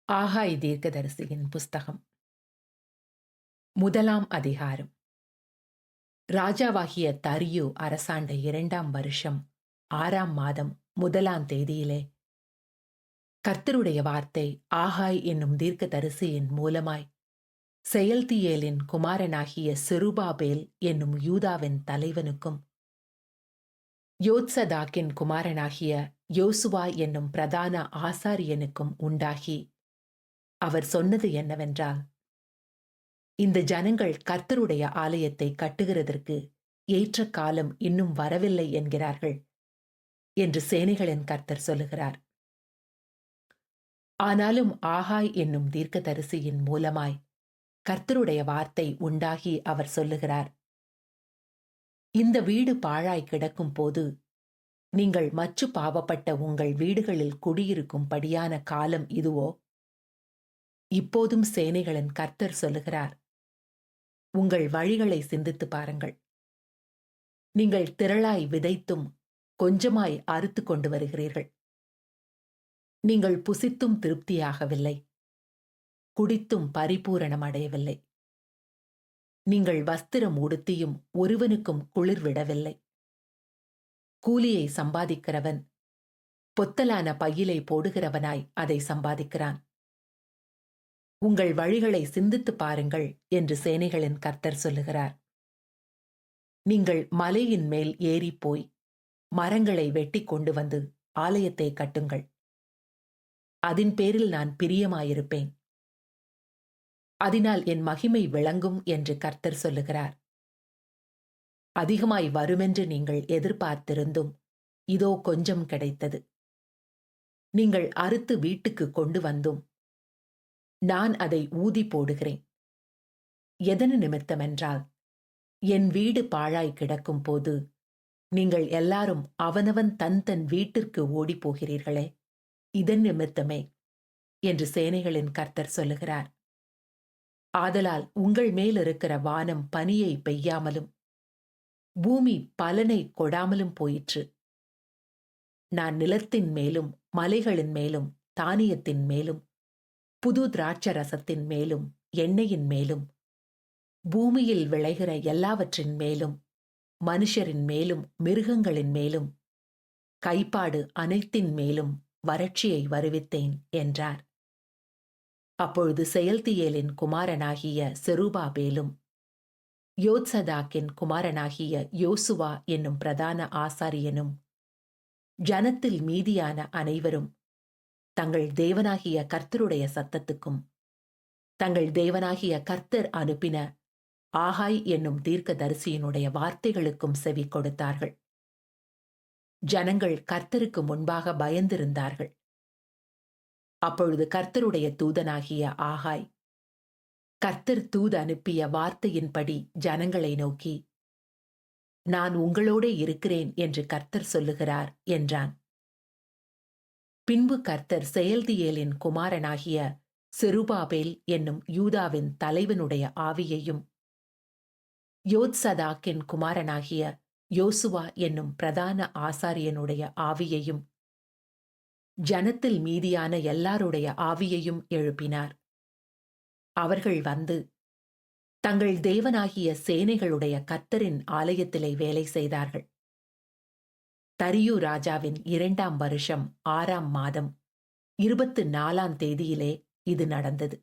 ஆகாய் தீர்க்கதரிசியின் புஸ்தகம் முதலாம் அதிகாரம். ராஜாவாகிய தரியு அரசாண்ட 2ஆம் வருஷம் 6ஆம் மாதம் 1ஆம் தேதியிலே கர்த்தருடைய வார்த்தை ஆகாய் என்னும் தீர்க்கதரிசியின் மூலமாய் செயல்தியேலின் குமாரனாகிய செருபாபேல் என்னும் யூதாவின் தலைவனுக்கும் யோத்சதாக்கின் குமாரனாகிய யோசுவா என்னும் பிரதான ஆசாரியனுக்கும் உண்டாகி அவர் சொன்னது என்னவென்றால், இந்த ஜனங்கள் கர்த்தருடைய ஆலயத்தை கட்டுகிறதற்கு ஏற்ற காலம் இன்னும் வரவில்லை என்கிறார்கள் என்று சேனைகளின் கர்த்தர் சொல்லுகிறார். ஆனாலும் ஆகாய் என்னும் தீர்க்கதரிசியின் மூலமாய் கர்த்தருடைய வார்த்தை உண்டாகி அவர் சொல்லுகிறார், இந்த வீடு பாழாய் கிடக்கும் போது நீங்கள் மற்று பாவப்பட்ட உங்கள் வீடுகளில் குடியிருக்கும்படியான காலம் இதுவோ? இப்போதும் சேனைகளின் கர்த்தர் சொல்லுகிறார், உங்கள் வழிகளை சிந்தித்து பாருங்கள். நீங்கள் திரளாய் விதைத்தும் கொஞ்சமாய் அறுத்து கொண்டு வருகிறீர்கள். நீங்கள் புசித்தும் திருப்தியாகவில்லை, குடித்தும் பரிபூரணம் அடையவில்லை. நீங்கள் வஸ்திரம் உடுத்தியும் ஒருவனுக்கும் குளிர் விடவில்லை. கூலியை சம்பாதிக்கிறவன் பொத்தலான பையிலை போடுகிறவனாய் அதை சம்பாதிக்கிறான். உங்கள் வழிகளை சிந்தித்து பாருங்கள் என்று சேனைகளின் கர்த்தர் சொல்லுகிறார். நீங்கள் மலையின் மேல் ஏறிப்போய் மரங்களை வெட்டி கொண்டு வந்து ஆலயத்தை கட்டுங்கள். அதின் பேரில் நான் பிரியமாயிருப்பேன். அதனால் என் மகிமை விளங்கும் என்று கர்த்தர் சொல்லுகிறார். அதிகமாய் வருமென்று நீங்கள் எதிர்பார்த்திருந்தும் இதோ கொஞ்சம் கிடைத்தது. நீங்கள் அறுத்து வீட்டுக்கு கொண்டு வந்தும் நான் அதை ஊதி போடுகிறேன். எதனு நிமித்தமென்றால், என் வீடு பாழாய் கிடக்கும் போது நீங்கள் எல்லாரும் அவனவன் தன் தன் வீட்டிற்கு ஓடிப்போகிறீர்களே, இதன் நிமித்தமே என்று சேனைகளின் கர்த்தர் சொல்லுகிறார். ஆதலால் உங்கள் மேலிருக்கிற வானம் பனியை பெய்யாமலும் பூமி பலனை கொடாமலும் போயிற்று. நான் நிலத்தின் மேலும் மலைகளின் மேலும் தானியத்தின் மேலும் புது திராட்சரசத்தின் மேலும் எண்ணெயின் மேலும் பூமியில் விளைகிற எல்லாவற்றின் மேலும் மனுஷரின் மேலும் மிருகங்களின் மேலும் கைப்பாடு அனைத்தின் மேலும் வறட்சியை வருவித்தேன் என்றார். அப்பொழுது செயல்தியேலின் குமாரனாகிய செருபாபேலும் யோத்சதாக்கின் குமாரனாகிய யோசுவா என்னும் பிரதான ஆசாரியனும் ஜனத்தில் மீதியான அனைவரும் தங்கள் தேவனாகிய கர்த்தருடைய சத்தத்துக்கும் தங்கள் தேவனாகிய கர்த்தர் அனுப்பின ஆகாய் என்னும் தீர்க்கதரிசியினுடைய வார்த்தைகளுக்கும் செவி கொடுத்தார்கள். ஜனங்கள் கர்த்தருக்கு முன்பாக பயந்திருந்தார்கள். அப்பொழுது கர்த்தருடைய தூதனாகிய ஆகாய் கர்த்தர் தூது அனுப்பிய வார்த்தையின்படி ஜனங்களை நோக்கி, நான் உங்களோடே இருக்கிறேன் என்று கர்த்தர் சொல்லுகிறார் என்றான். பின்பு கர்த்தர் செயல்தியேலின் குமாரனாகிய செருபாபேல் என்னும் யூதாவின் தலைவனுடைய ஆவியையும் யோத்சதாக்கின் குமாரனாகிய யோசுவா என்னும் பிரதான ஆசாரியனுடைய ஆவியையும் ஜனத்தில் மீதியான எல்லாருடைய ஆவியையும் எழுப்பினார். அவர்கள் வந்து தங்கள் தேவனாகிய சேனைகளுடைய கர்த்தரின் ஆலயத்திலே வேலை செய்தார்கள். தரியு ராஜாவின் 2ஆம் வருஷம் 6ஆம் மாதம் 24ஆம் தேதியிலே இது நடந்தது.